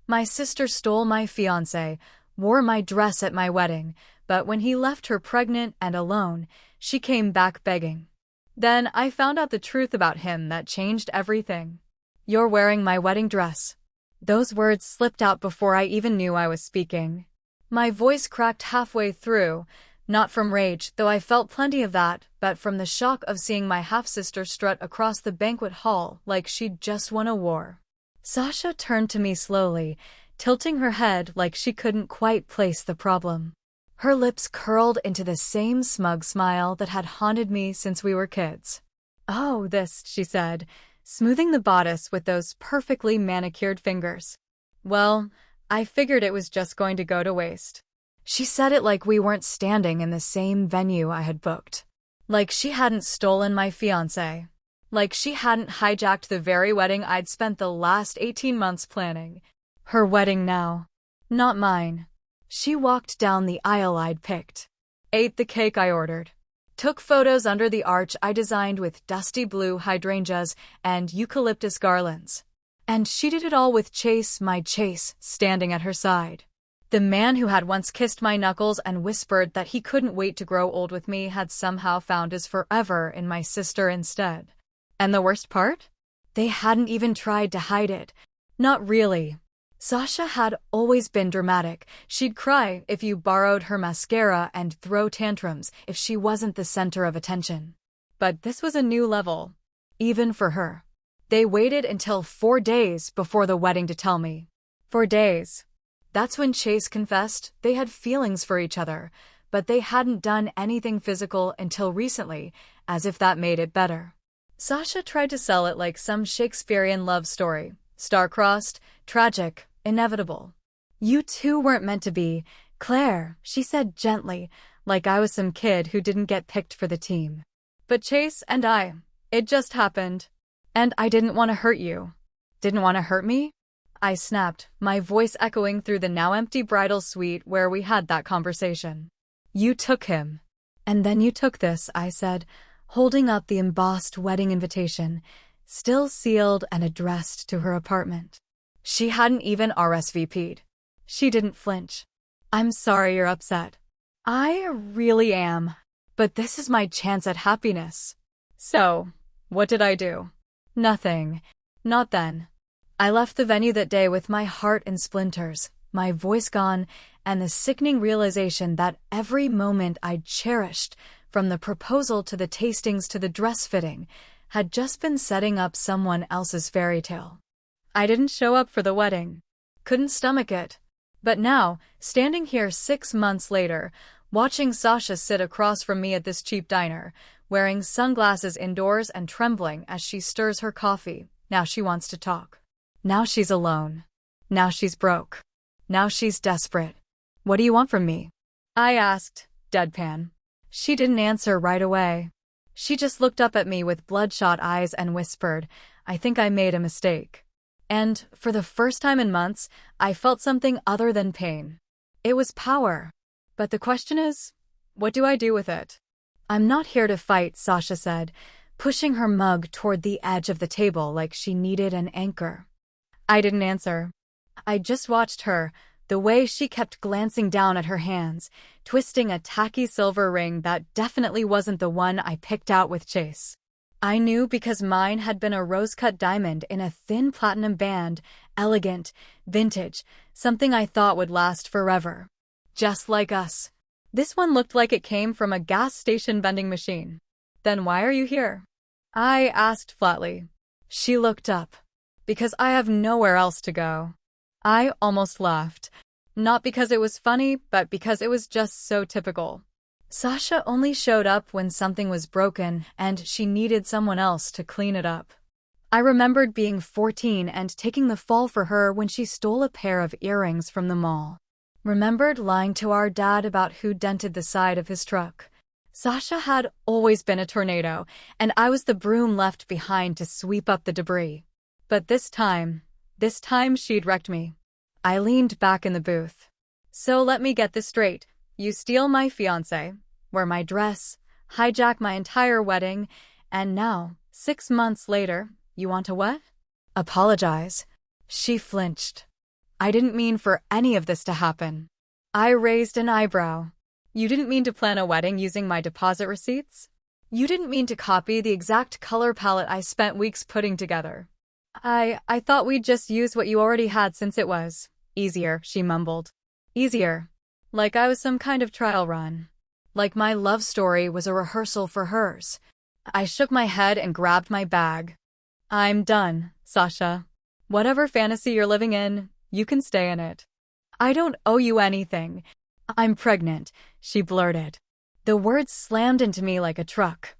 My sister stole my fiancé, wore my dress at my wedding, but when he left her pregnant and alone, she came back begging. Then I found out the truth about him that changed everything. You're wearing my wedding dress. Those words slipped out before I even knew I was speaking. My voice cracked halfway through, not from rage, though I felt plenty of that, but from the shock of seeing my half-sister strut across the banquet hall like she'd just won a war. Sasha turned to me slowly, tilting her head like she couldn't quite place the problem. Her lips curled into the same smug smile that had haunted me since we were kids. "Oh, this," she said, smoothing the bodice with those perfectly manicured fingers. "Well, I figured it was just going to go to waste." She said it like we weren't standing in the same venue I had booked. Like she hadn't stolen my fiancé. Like she hadn't hijacked the very wedding I'd spent the last 18 months planning. Her wedding now. Not mine. She walked down the aisle I'd picked. Ate the cake I ordered. Took photos under the arch I designed with dusty blue hydrangeas and eucalyptus garlands. And she did it all with Chase, my Chase, standing at her side. The man who had once kissed my knuckles and whispered that he couldn't wait to grow old with me had somehow found his forever in my sister instead. And the worst part? They hadn't even tried to hide it. Not really. Sasha had always been dramatic. She'd cry if you borrowed her mascara and throw tantrums if she wasn't the center of attention. But this was a new level, even for her. They waited until 4 days before the wedding to tell me. 4 days. That's when Chase confessed they had feelings for each other, but they hadn't done anything physical until recently, as if that made it better. Sasha tried to sell it like some Shakespearean love story. Star-crossed, tragic, inevitable. "You two weren't meant to be, Claire," she said gently, like I was some kid who didn't get picked for the team. "But Chase and it just happened. And I didn't want to hurt you." "Didn't want to hurt me?" I snapped, my voice echoing through the now-empty bridal suite where we had that conversation. "You took him. And then you took this," I said, holding up the embossed wedding invitation, still sealed and addressed to her apartment. She hadn't even RSVP'd. She didn't flinch. "I'm sorry you're upset." "I really am. But this is my chance at happiness." "So, what did I do?" "Nothing. Not then." I left the venue that day with my heart in splinters, my voice gone, and the sickening realization that every moment I'd cherished, from the proposal to the tastings to the dress fitting, had just been setting up someone else's fairy tale. I didn't show up for the wedding. Couldn't stomach it. But now, standing here 6 months later, watching Sasha sit across from me at this cheap diner, wearing sunglasses indoors and trembling as she stirs her coffee, now she wants to talk. Now she's alone. Now she's broke. Now she's desperate. "What do you want from me?" I asked, deadpan. She didn't answer right away. She just looked up at me with bloodshot eyes and whispered, "I think I made a mistake." And, for the first time in months, I felt something other than pain. It was power. But the question is, what do I do with it? "I'm not here to fight," Sasha said, pushing her mug toward the edge of the table like she needed an anchor. I didn't answer. I just watched her, the way she kept glancing down at her hands, twisting a tacky silver ring that definitely wasn't the one I picked out with Chase. I knew because mine had been a rose-cut diamond in a thin platinum band, elegant, vintage, something I thought would last forever. Just like us. This one looked like it came from a gas station vending machine. "Then why are you here?" I asked flatly. She looked up. "Because I have nowhere else to go." I almost laughed. Not because it was funny, but because it was just so typical. Sasha only showed up when something was broken and she needed someone else to clean it up. I remembered being 14 and taking the fall for her when she stole a pair of earrings from the mall. Remembered lying to our dad about who dented the side of his truck. Sasha had always been a tornado, and I was the broom left behind to sweep up the debris. But this time she'd wrecked me. I leaned back in the booth. "So let me get this straight. You steal my fiancé, wear my dress, hijack my entire wedding, and now, 6 months later, you want to what?" "Apologize." She flinched. I didn't mean for any of this to happen. I raised an eyebrow. You didn't mean to plan a wedding using my deposit receipts? You didn't mean to copy the exact color palette I spent weeks putting together. I thought we'd just use what you already had since it was easier, she mumbled. Easier. Like I was some kind of trial run. Like my love story was a rehearsal for hers. I shook my head and grabbed my bag. I'm done, Sasha. Whatever fantasy you're living in, you can stay in it. I don't owe you anything. I'm pregnant, she blurted. The words slammed into me like a truck.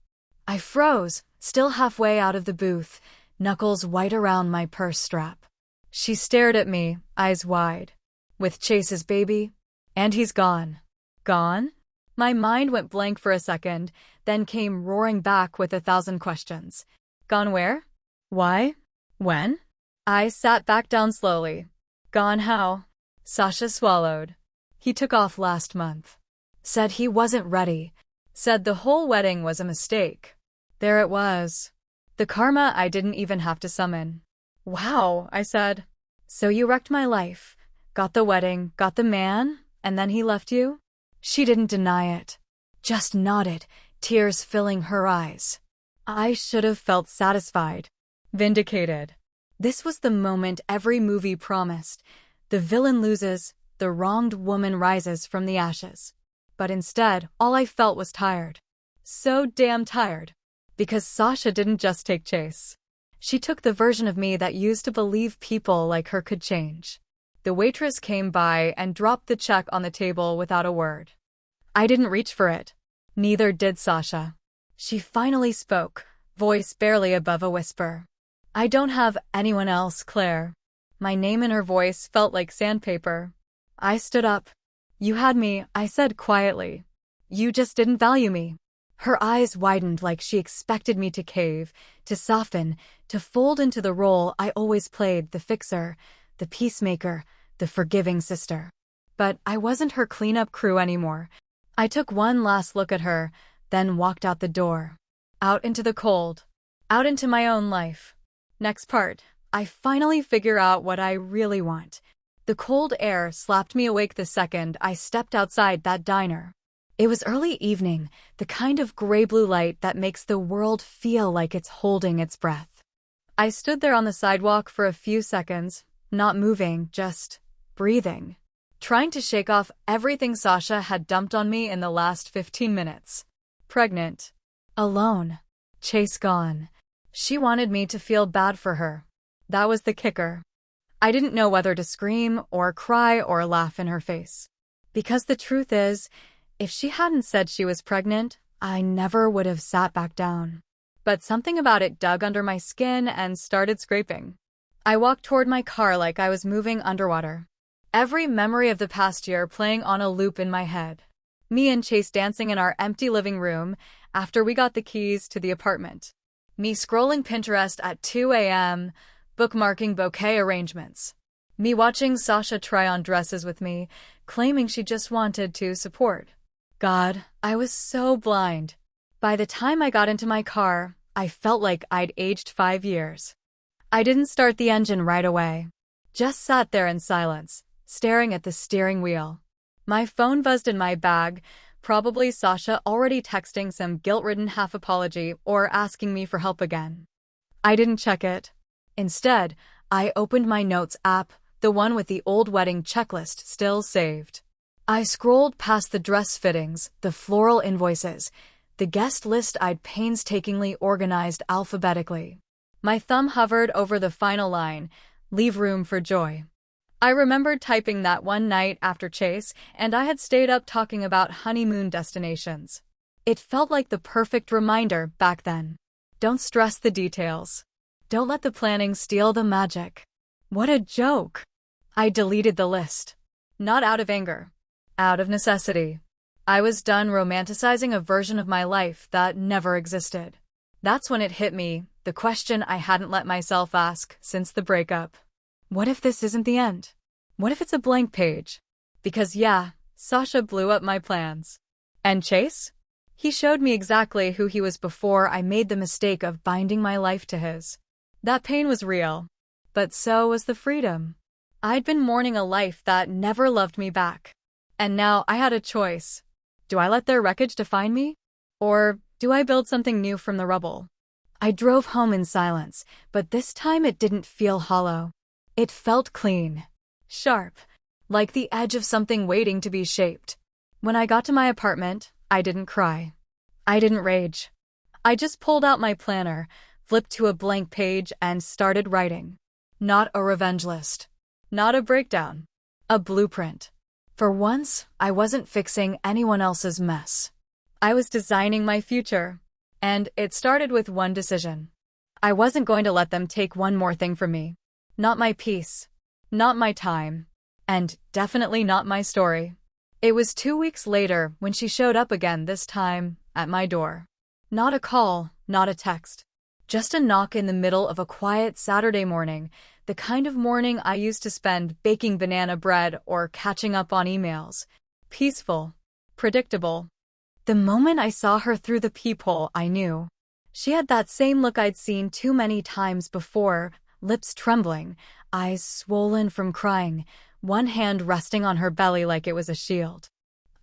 I froze, still halfway out of the booth, knuckles white around my purse strap. She stared at me, eyes wide. With Chase's baby? And he's gone. Gone? My mind went blank for a second, then came roaring back with 1,000 questions. Gone where? Why? When? I sat back down slowly. Gone how? Sasha swallowed. He took off last month. Said he wasn't ready. Said the whole wedding was a mistake. There it was. The karma I didn't even have to summon. Wow, I said. So you wrecked my life. Got the wedding, got the man, and then he left you? She didn't deny it. Just nodded, tears filling her eyes. I should have felt satisfied. Vindicated. This was the moment every movie promised. The villain loses, the wronged woman rises from the ashes. But instead, all I felt was tired. So damn tired. Because Sasha didn't just take Chase. She took the version of me that used to believe people like her could change. The waitress came by and dropped the check on the table without a word. I didn't reach for it. Neither did Sasha. She finally spoke, voice barely above a whisper. I don't have anyone else, Claire. My name in her voice felt like sandpaper. I stood up. You had me, I said quietly. You just didn't value me. Her eyes widened like she expected me to cave, to soften, to fold into the role I always played, the fixer, the peacemaker, the forgiving sister. But I wasn't her cleanup crew anymore. I took one last look at her, then walked out the door. Out into the cold. Out into my own life. Next part, I finally figure out what I really want. The cold air slapped me awake the second I stepped outside that diner. It was early evening, the kind of gray-blue light that makes the world feel like it's holding its breath. I stood there on the sidewalk for a few seconds, not moving, just breathing, trying to shake off everything Sasha had dumped on me in the last 15 minutes. Pregnant. Alone. Chase gone. She wanted me to feel bad for her. That was the kicker. I didn't know whether to scream or cry or laugh in her face. Because the truth is, if she hadn't said she was pregnant, I never would have sat back down. But something about it dug under my skin and started scraping. I walked toward my car like I was moving underwater. Every memory of the past year playing on a loop in my head. Me and Chase dancing in our empty living room after we got the keys to the apartment. Me scrolling Pinterest at 2 a.m., bookmarking bouquet arrangements. Me watching Sasha try on dresses with me, claiming she just wanted to support. God, I was so blind. By the time I got into my car, I felt like I'd aged 5 years. I didn't start the engine right away. Just sat there in silence, staring at the steering wheel. My phone buzzed in my bag, probably Sasha already texting some guilt-ridden half-apology or asking me for help again. I didn't check it. Instead, I opened my notes app, the one with the old wedding checklist still saved. I scrolled past the dress fittings, the floral invoices, the guest list I'd painstakingly organized alphabetically. My thumb hovered over the final line, leave room for joy. I remembered typing that one night after Chase, and I had stayed up talking about honeymoon destinations. It felt like the perfect reminder back then. Don't stress the details. Don't let the planning steal the magic. What a joke. I deleted the list. Not out of anger. Out of necessity. I was done romanticizing a version of my life that never existed. That's when it hit me, the question I hadn't let myself ask since the breakup. What if this isn't the end? What if it's a blank page? Because yeah, Sasha blew up my plans. And Chase? He showed me exactly who he was before I made the mistake of binding my life to his. That pain was real. But so was the freedom. I'd been mourning a life that never loved me back. And now I had a choice. Do I let their wreckage define me? Or do I build something new from the rubble? I drove home in silence, but this time it didn't feel hollow. It felt clean. Sharp. Like the edge of something waiting to be shaped. When I got to my apartment, I didn't cry. I didn't rage. I just pulled out my planner, flipped to a blank page, and started writing. Not a revenge list. Not a breakdown. A blueprint. For once, I wasn't fixing anyone else's mess. I was designing my future. And it started with one decision. I wasn't going to let them take one more thing from me. Not my peace. Not my time. And definitely not my story. It was 2 weeks later when she showed up again, this time at my door. Not a call, not a text. Just a knock in the middle of a quiet Saturday morning, the kind of morning I used to spend baking banana bread or catching up on emails. Peaceful. Predictable. The moment I saw her through the peephole, I knew. She had that same look I'd seen too many times before, lips trembling, eyes swollen from crying, one hand resting on her belly like it was a shield.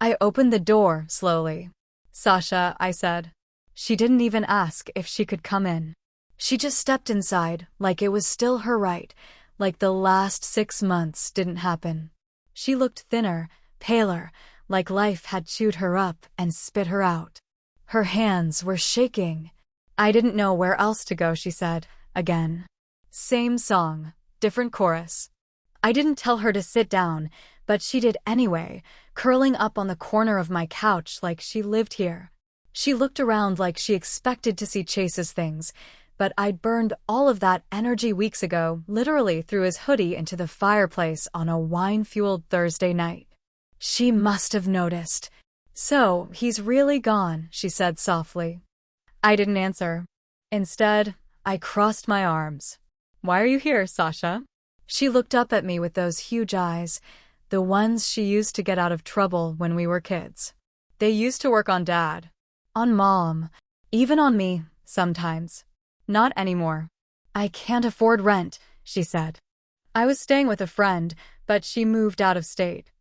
I opened the door slowly. "Sasha," I said. She didn't even ask if she could come in. She just stepped inside, like it was still her right, like the last 6 months didn't happen. She looked thinner, paler, like life had chewed her up and spit her out. Her hands were shaking. "I didn't know where else to go," she said, again. Same song, different chorus. I didn't tell her to sit down, but she did anyway, curling up on the corner of my couch like she lived here. She looked around like she expected to see Chase's things, but I'd burned all of that energy weeks ago, literally threw his hoodie into the fireplace on a wine-fueled Thursday night. She must have noticed. "So, he's really gone," she said softly. I didn't answer. Instead, I crossed my arms. "Why are you here, Sasha?" She looked up at me with those huge eyes, the ones she used to get out of trouble when we were kids. They used to work on Dad, on Mom, even on me, sometimes. Not anymore. "I can't afford rent," she said. I was staying with a friend, but she moved out of state.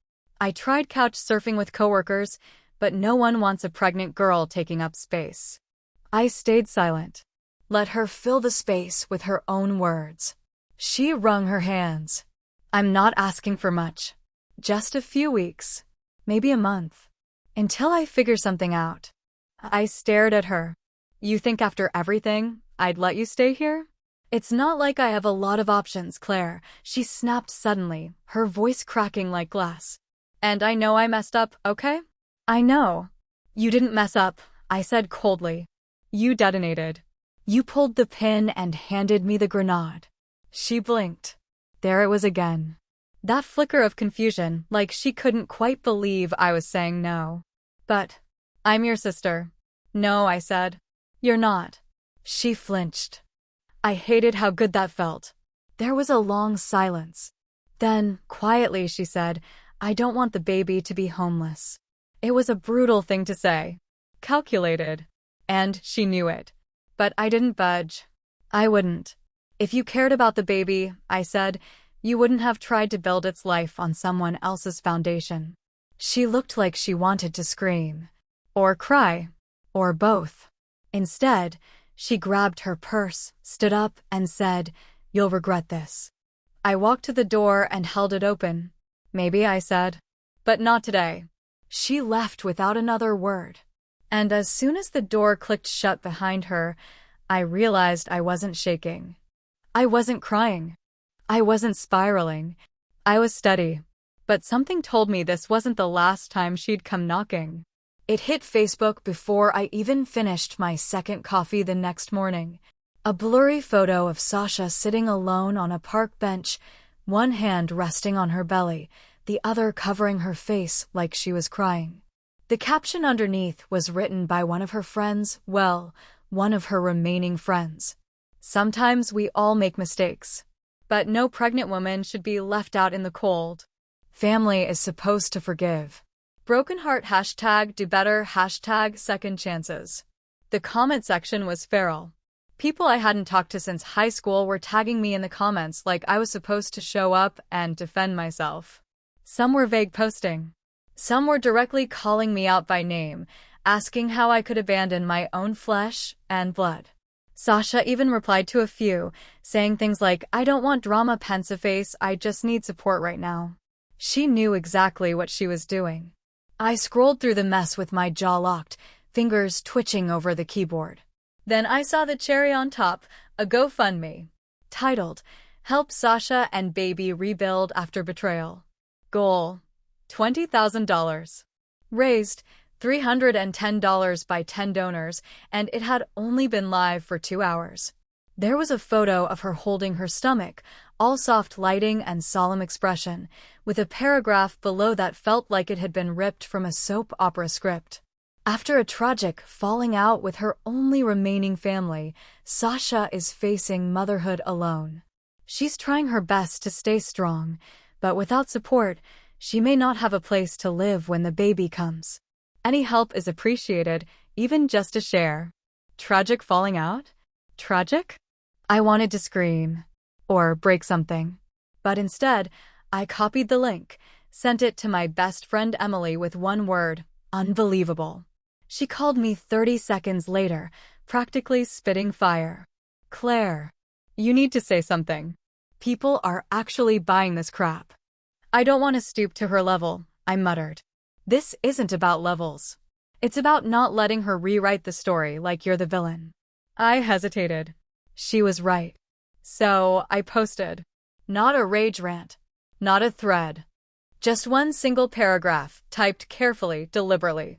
I tried couch surfing with coworkers, but no one wants a pregnant girl taking up space. I stayed silent. Let her fill the space with her own words. She wrung her hands. "I'm not asking for much. Just a few weeks. Maybe a month. Until I figure something out." I stared at her. "You think after everything, I'd let you stay here?" "It's not like I have a lot of options, Claire," she snapped suddenly, her voice cracking like glass. "And I know I messed up, okay?" "I know." "You didn't mess up," I said coldly. "You detonated. You pulled the pin and handed me the grenade." She blinked. There it was again. That flicker of confusion, like she couldn't quite believe I was saying no. "But I'm your sister." "No," I said. "You're not." She flinched. I hated how good that felt. There was a long silence. Then, quietly, she said, "I don't want the baby to be homeless." It was a brutal thing to say. Calculated. And she knew it. But I didn't budge. I wouldn't. "If you cared about the baby," I said, "you wouldn't have tried to build its life on someone else's foundation." She looked like she wanted to scream. Or cry. Or both. Instead, she grabbed her purse, stood up, and said, "You'll regret this." I walked to the door and held it open. "Maybe," I said. "But not today." She left without another word. And as soon as the door clicked shut behind her, I realized I wasn't shaking. I wasn't crying. I wasn't spiraling. I was steady. But something told me this wasn't the last time she'd come knocking. It hit Facebook before I even finished my second coffee the next morning. A blurry photo of Sasha sitting alone on a park bench, one hand resting on her belly, the other covering her face like she was crying. The caption underneath was written by one of her friends, well, one of her remaining friends. "Sometimes we all make mistakes. But no pregnant woman should be left out in the cold. Family is supposed to forgive. Broken heart #do better #second chances." The comment section was feral. People I hadn't talked to since high school were tagging me in the comments like I was supposed to show up and defend myself. Some were vague posting. Some were directly calling me out by name, asking how I could abandon my own flesh and blood. Sasha even replied to a few, saying things like, "I don't want drama, Pensiface, I just need support right now." She knew exactly what she was doing. I scrolled through the mess with my jaw locked, fingers twitching over the keyboard. Then I saw the cherry on top, a GoFundMe, titled, "Help Sasha and Baby Rebuild After Betrayal." Goal: $20,000. Raised $310 by 10 donors, and it had only been live for 2 hours. There was a photo of her holding her stomach, all soft lighting and solemn expression, with a paragraph below that felt like it had been ripped from a soap opera script. After a tragic falling out with her only remaining family, Sasha is facing motherhood alone. She's trying her best to stay strong, but without support, she may not have a place to live when the baby comes. Any help is appreciated, even just a share. Tragic falling out? Tragic? I wanted to scream or break something. But instead, I copied the link, sent it to my best friend Emily with one word: unbelievable. She called me 30 seconds later, practically spitting fire. "Claire, you need to say something. People are actually buying this crap." "I don't want to stoop to her level," I muttered. "This isn't about levels. It's about not letting her rewrite the story like you're the villain." I hesitated. She was right. So I posted. Not a rage rant. Not a thread. Just one single paragraph, typed carefully, deliberately.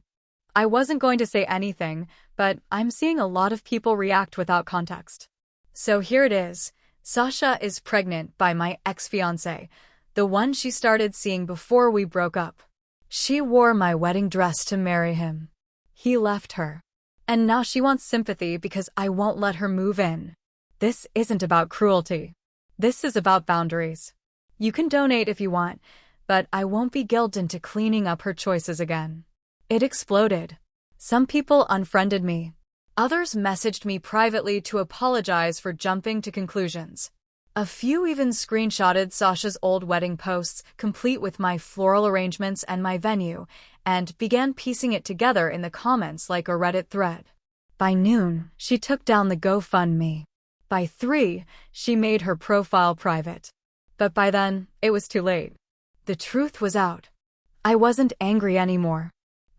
I wasn't going to say anything, but I'm seeing a lot of people react without context. So here it is. Sasha is pregnant by my ex-fiancé, the one she started seeing before we broke up. She wore my wedding dress to marry him. He left her. And now she wants sympathy because I won't let her move in. This isn't about cruelty. This is about boundaries. You can donate if you want, but I won't be guilted into cleaning up her choices again. It exploded. Some people unfriended me. Others messaged me privately to apologize for jumping to conclusions. A few even screenshotted Sasha's old wedding posts, complete with my floral arrangements and my venue, and began piecing it together in the comments like a Reddit thread. By noon, she took down the GoFundMe. By 3, she made her profile private. But by then, it was too late. The truth was out. I wasn't angry anymore.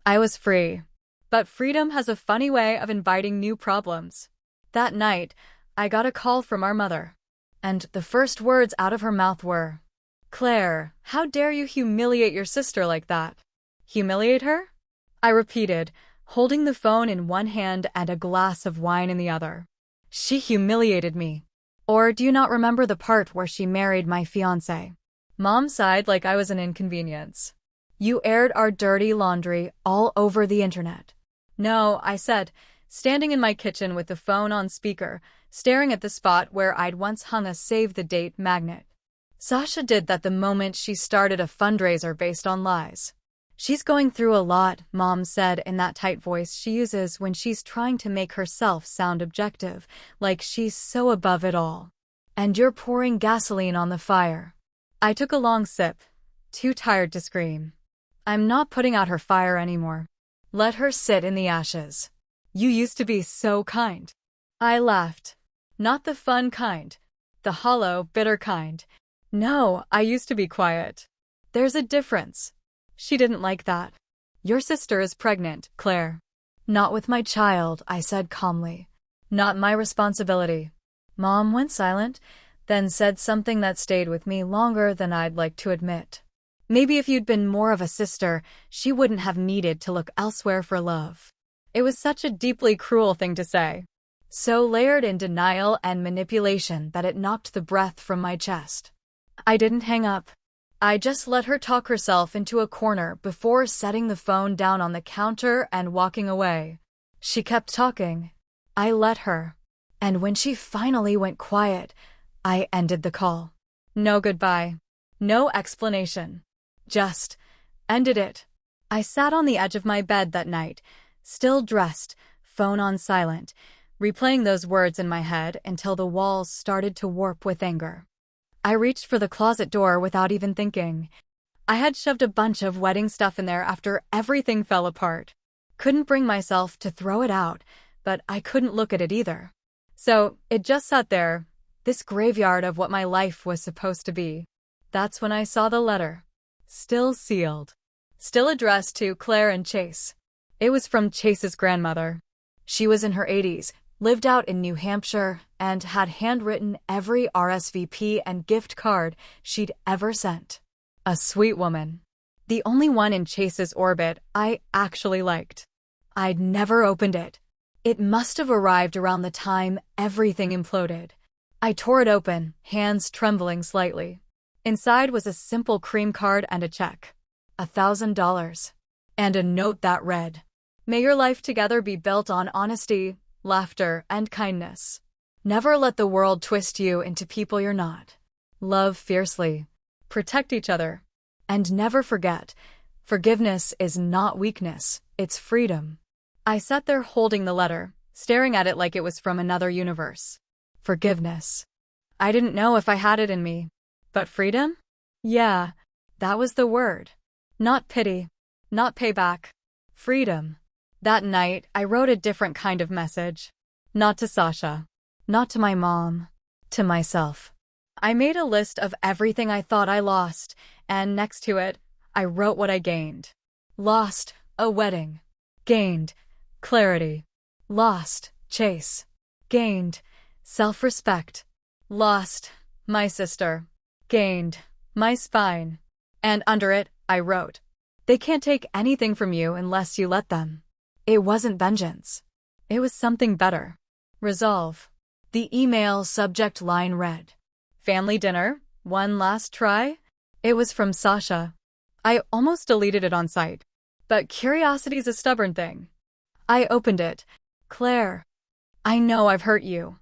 I was free. But freedom has a funny way of inviting new problems. That night, I got a call from our mother. And the first words out of her mouth were, "Claire, how dare you humiliate your sister like that?" "Humiliate her?" I repeated, holding the phone in one hand and a glass of wine in the other. "She humiliated me. Or do you not remember the part where she married my fiancé?" Mom sighed like I was an inconvenience. "You aired our dirty laundry all over the internet." "No," I said, standing in my kitchen with the phone on speaker, staring at the spot where I'd once hung a save-the-date magnet. Sasha did that the moment she started a fundraiser based on lies. "She's going through a lot," Mom said in that tight voice she uses when she's trying to make herself sound objective, like she's so above it all. "And you're pouring gasoline on the fire." I took a long sip, too tired to scream. "I'm not putting out her fire anymore. Let her sit in the ashes. You used to be so kind." I laughed. Not the fun kind. The hollow, bitter kind. No, I used to be quiet. There's a difference. She didn't like that. "Your sister is pregnant, Claire." "Not with my child," I said calmly. "Not my responsibility." Mom went silent, then said something that stayed with me longer than I'd like to admit. "Maybe if you'd been more of a sister, she wouldn't have needed to look elsewhere for love." It was such a deeply cruel thing to say. So layered in denial and manipulation that it knocked the breath from my chest. I didn't hang up. I just let her talk herself into a corner before setting the phone down on the counter and walking away. She kept talking. I let her. And when she finally went quiet, I ended the call. No goodbye. No explanation. Just ended it. I sat on the edge of my bed that night, still dressed, phone on silent, replaying those words in my head until the walls started to warp with anger. I reached for the closet door without even thinking. I had shoved a bunch of wedding stuff in there after everything fell apart. Couldn't bring myself to throw it out, but I couldn't look at it either. So it just sat there, this graveyard of what my life was supposed to be. That's when I saw the letter. Still sealed. Still addressed to Claire and Chase. It was from Chase's grandmother. She was in her 80s, lived out in New Hampshire, and had handwritten every RSVP and gift card she'd ever sent. A sweet woman. The only one in Chase's orbit I actually liked. I'd never opened it. It must have arrived around the time everything imploded. I tore it open, hands trembling slightly. Inside was a simple cream card and a check. $1,000. And a note that read, "May your life together be built on honesty, laughter, and kindness. Never let the world twist you into people you're not. Love fiercely. Protect each other. And never forget, forgiveness is not weakness, it's freedom." I sat there holding the letter, staring at it like it was from another universe. Forgiveness. I didn't know if I had it in me. But freedom? Yeah, that was the word. Not pity. Not payback. Freedom. That night, I wrote a different kind of message. Not to Sasha. Not to my mom. To myself. I made a list of everything I thought I lost, and next to it, I wrote what I gained. Lost, a wedding. Gained, clarity. Lost, Chase. Gained, self-respect. Lost, my sister. Gained, my spine. And under it, I wrote, "They can't take anything from you unless you let them." It wasn't vengeance. It was something better. Resolve. The email subject line read, "Family dinner, one last try?" It was from Sasha. I almost deleted it on sight. But curiosity's a stubborn thing. I opened it. "Claire, I know I've hurt you.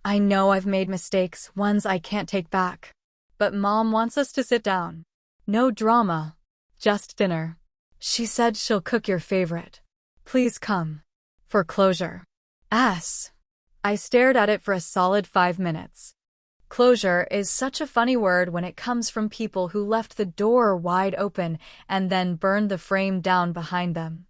I know I've made mistakes, ones I can't take back. But Mom wants us to sit down. No drama. Just dinner. She said she'll cook your favorite. Please come. For closure." I stared at it for a solid 5 minutes. Closure is such a funny word when it comes from people who left the door wide open and then burned the frame down behind them.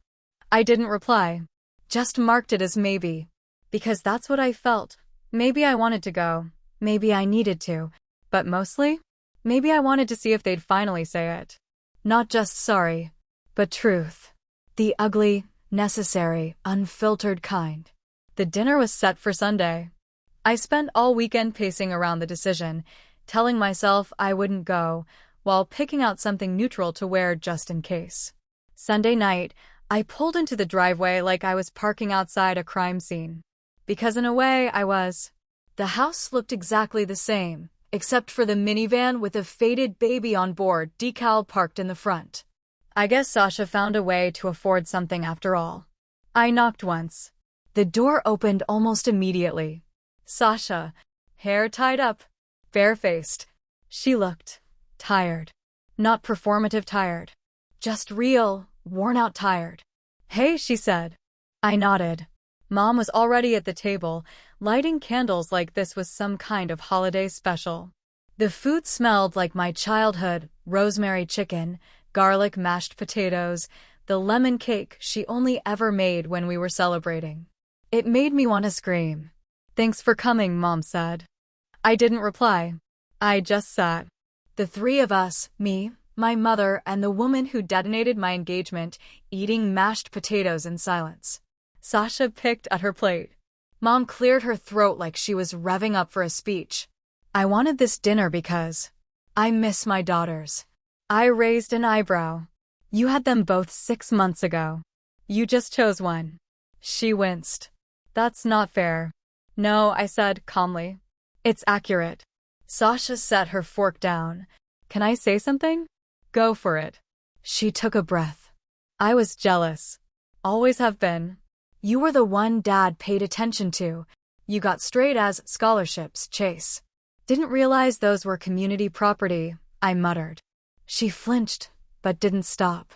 I didn't reply. Just marked it as maybe. Because that's what I felt. Maybe I wanted to go. Maybe I needed to. But mostly, maybe I wanted to see if they'd finally say it. Not just sorry, but truth. The ugly, necessary, unfiltered kind. The dinner was set for Sunday. I spent all weekend pacing around the decision, telling myself I wouldn't go, while picking out something neutral to wear just in case. Sunday night, I pulled into the driveway like I was parking outside a crime scene. Because in a way, I was. The house looked exactly the same, except for the minivan with a faded baby on board decal parked in the front. I guess Sasha found a way to afford something after all. I knocked once. The door opened almost immediately. Sasha, hair tied up, bare-faced. She looked tired. Not performative tired. Just real, worn-out tired. "Hey," she said. I nodded. Mom was already at the table, lighting candles like this was some kind of holiday special. The food smelled like my childhood: rosemary chicken, garlic mashed potatoes, the lemon cake she only ever made when we were celebrating. It made me want to scream. "Thanks for coming," Mom said. I didn't reply. I just sat. The three of us, me, my mother, and the woman who detonated my engagement, eating mashed potatoes in silence. Sasha picked at her plate. Mom cleared her throat like she was revving up for a speech. "I wanted this dinner because I miss my daughters." I raised an eyebrow. "You had them both 6 months ago. You just chose one." She winced. "That's not fair." "No," I said calmly. "It's accurate." Sasha set her fork down. "Can I say something?" "Go for it." She took a breath. "I was jealous. Always have been. You were the one Dad paid attention to. You got straight A's scholarships, Chase. Didn't realize those were community property," I muttered. She flinched, but didn't stop.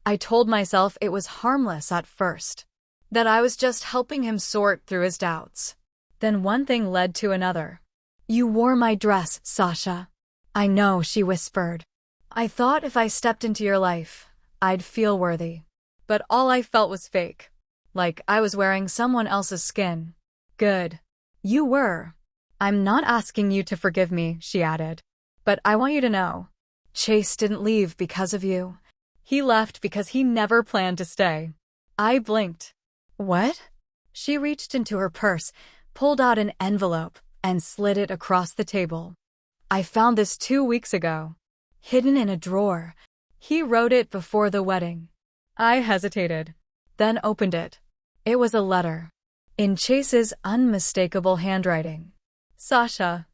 I told myself it was harmless at first. that I was just helping him sort through his doubts. Then one thing led to another. "You wore my dress, Sasha." "I know," she whispered. "I thought if I stepped into your life, I'd feel worthy. But all I felt was fake. Like I was wearing someone else's skin." "Good. You were. I'm not asking you to forgive me," she added. "But I want you to know. Chase didn't leave because of you. He left because he never planned to stay." I blinked. "What?" She reached into her purse, pulled out an envelope, and slid it across the table. "I found this 2 weeks ago. Hidden in a drawer. He wrote it before the wedding." I hesitated, then opened it. It was a letter. In Chase's unmistakable handwriting. "Sasha,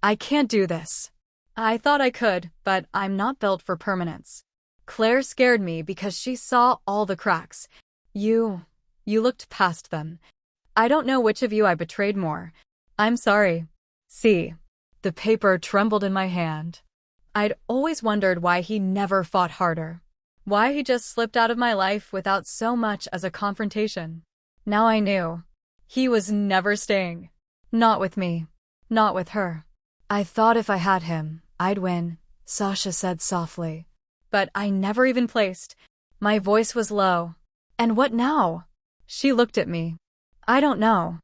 I can't do this. I thought I could, but I'm not built for permanence. Claire scared me because she saw all the cracks. You looked past them. I don't know which of you I betrayed more. I'm sorry." See, the paper trembled in my hand. I'd always wondered why he never fought harder. Why he just slipped out of my life without so much as a confrontation. Now I knew. He was never staying. Not with me. Not with her. "I thought if I had him, I'd win," Sasha said softly. "But I never even placed." My voice was low. "And what now?" She looked at me. "I don't know.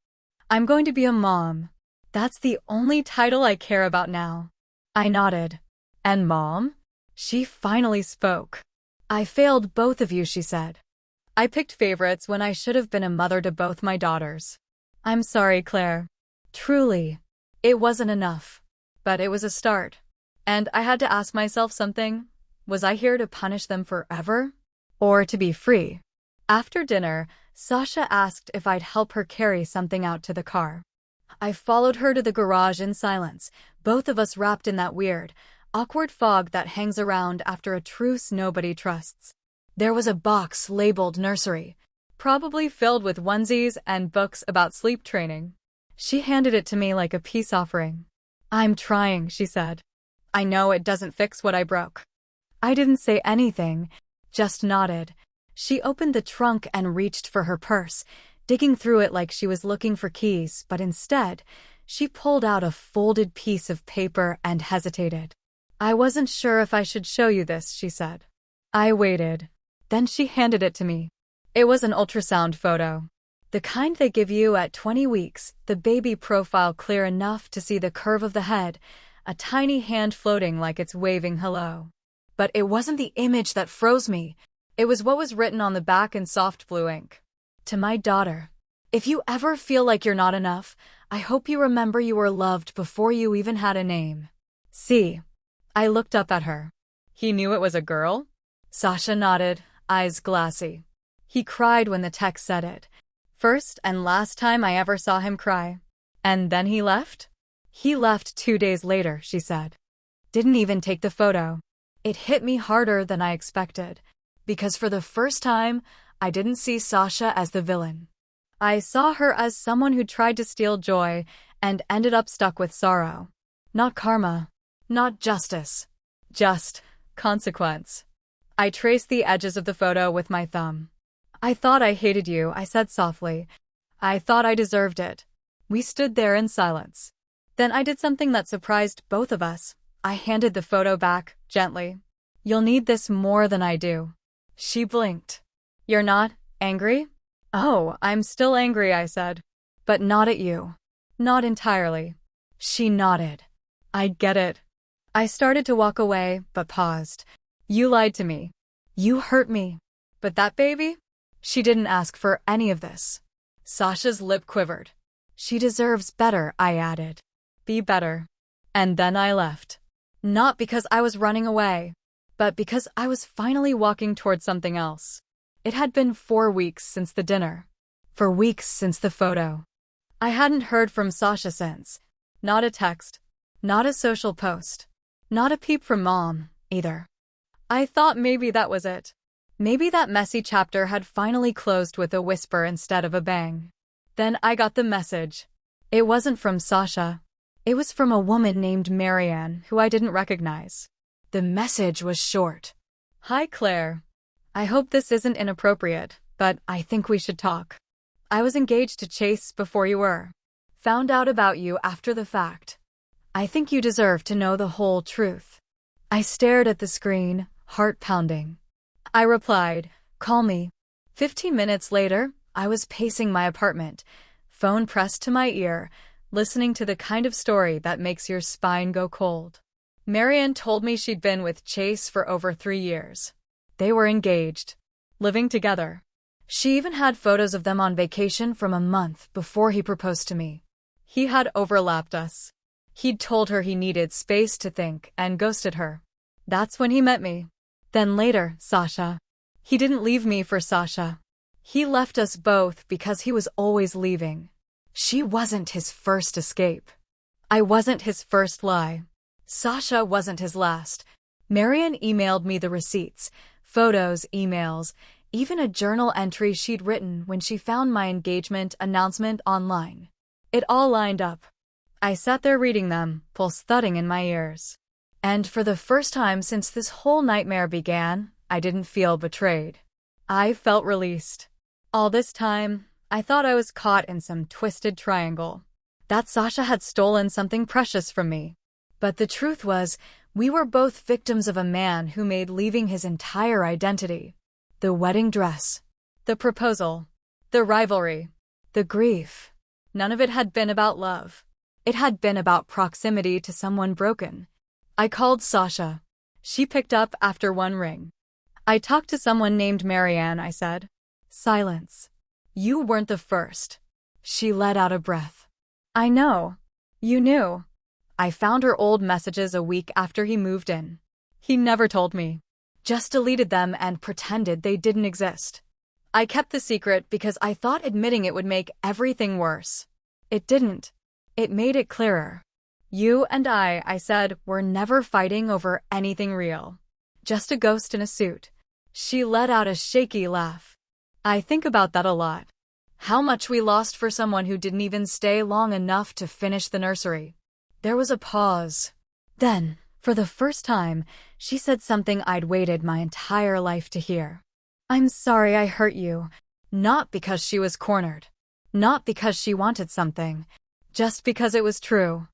I'm going to be a mom. That's the only title I care about now." I nodded. "And mom?" She finally spoke. "I failed both of you," she said. "I picked favorites when I should have been a mother to both my daughters. I'm sorry, Claire. Truly. It wasn't enough. But it was a start. And I had to ask myself something. Was I here to punish them forever? Or to be free?" After dinner, Sasha asked if I'd help her carry something out to the car. I followed her to the garage in silence, both of us wrapped in that weird, awkward fog that hangs around after a truce nobody trusts. There was a box labeled nursery, probably filled with onesies and books about sleep training. She handed it to me like a peace offering. "I'm trying," she said. "I know it doesn't fix what I broke." I didn't say anything, just nodded. She opened the trunk and reached for her purse, digging through it like she was looking for keys, but instead, she pulled out a folded piece of paper and hesitated. "I wasn't sure if I should show you this," she said. I waited. Then she handed it to me. It was an ultrasound photo. The kind they give you at 20 weeks, the baby profile clear enough to see the curve of the head, a tiny hand floating like it's waving hello. But it wasn't the image that froze me. It was what was written on the back in soft blue ink. "To my daughter. If you ever feel like you're not enough, I hope you remember you were loved before you even had a name." See. I looked up at her. "He knew it was a girl?" Sasha nodded, eyes glassy. "He cried when the text said it. First and last time I ever saw him cry. And then he left?" "He left 2 days later," she said. "Didn't even take the photo." It hit me harder than I expected. Because for the first time, I didn't see Sasha as the villain. I saw her as someone who tried to steal joy and ended up stuck with sorrow. Not karma. Not justice. Just consequence. I traced the edges of the photo with my thumb. "I thought I hated you," I said softly. "I thought I deserved it." We stood there in silence. Then I did something that surprised both of us. I handed the photo back, gently. "You'll need this more than I do." She blinked. "You're not angry?" "Oh, I'm still angry," I said. "But not at you. Not entirely." She nodded. "I get it." I started to walk away, but paused. "You lied to me. You hurt me. But that baby?" She didn't ask for any of this. Sasha's lip quivered. "She deserves better," I added. "Be better." And then I left. Not because I was running away, but because I was finally walking towards something else. It had been 4 weeks since the dinner. 4 weeks since the photo. I hadn't heard from Sasha since. Not a text. Not a social post. Not a peep from Mom, either. I thought maybe that was it. Maybe that messy chapter had finally closed with a whisper instead of a bang. Then I got the message. It wasn't from Sasha. It was from a woman named Marianne, who I didn't recognize. The message was short. "Hi, Claire. I hope this isn't inappropriate, but I think we should talk. I was engaged to Chase before you were. Found out about you after the fact. I think you deserve to know the whole truth. I stared at the screen, heart pounding. I replied, call me. 15 minutes later, I was pacing my apartment, phone pressed to my ear, listening to the kind of story that makes your spine go cold. Marianne told me she'd been with Chase for over 3 years. They were engaged, living together. She even had photos of them on vacation from a month before he proposed to me. He had overlapped us. He'd told her he needed space to think and ghosted her. That's when he met me. Then later, Sasha. He didn't leave me for Sasha. He left us both because he was always leaving. She wasn't his first escape. I wasn't his first lie. Sasha wasn't his last. Marianne emailed me the receipts, photos, emails, even a journal entry she'd written when she found my engagement announcement online. It all lined up. I sat there reading them, pulse thudding in my ears. And for the first time since this whole nightmare began, I didn't feel betrayed. I felt released. All this time, I thought I was caught in some twisted triangle. That Sasha had stolen something precious from me. But the truth was, we were both victims of a man who made leaving his entire identity. The wedding dress, the proposal, the rivalry, the grief. None of it had been about love. It had been about proximity to someone broken. I called Sasha. She picked up after one ring. I talked to someone named Marianne, I said. Silence. You weren't the first. She let out a breath. I know. You knew. I found her old messages a week after he moved in. He never told me. Just deleted them and pretended they didn't exist. I kept the secret because I thought admitting it would make everything worse. It didn't. It made it clearer. You and I said, were never fighting over anything real. Just a ghost in a suit. She let out a shaky laugh. I think about that a lot. How much we lost for someone who didn't even stay long enough to finish the nursery. There was a pause. Then, for the first time, she said something I'd waited my entire life to hear. I'm sorry I hurt you. Not because she was cornered. Not because she wanted something. Just because it was true.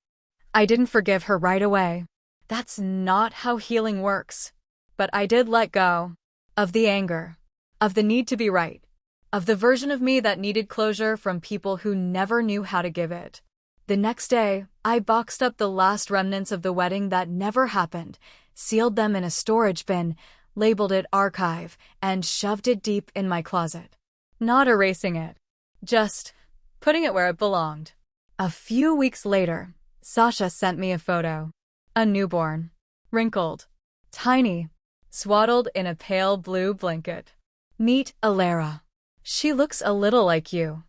I didn't forgive her right away. That's not how healing works. But I did let go. Of the anger. Of the need to be right. Of the version of me that needed closure from people who never knew how to give it. The next day, I boxed up the last remnants of the wedding that never happened, sealed them in a storage bin, labeled it archive, and shoved it deep in my closet. Not erasing it. Just putting it where it belonged. A few weeks later, Sasha sent me a photo. A newborn. Wrinkled. Tiny. Swaddled in a pale blue blanket. Meet Alara. She looks a little like you.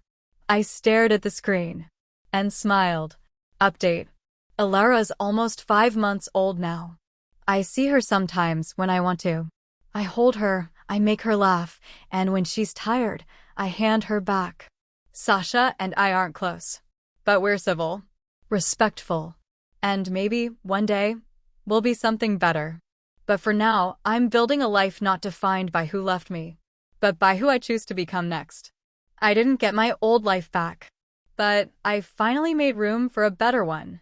I stared at the screen. And smiled. Update. Alara's almost 5 months old now. I see her sometimes when I want to. I hold her, I make her laugh, and when she's tired, I hand her back. Sasha and I aren't close. But we're civil. Respectful. And maybe, one day, we'll be something better. But for now, I'm building a life not defined by who left me, but by who I choose to become next. I didn't get my old life back. But I finally made room for a better one.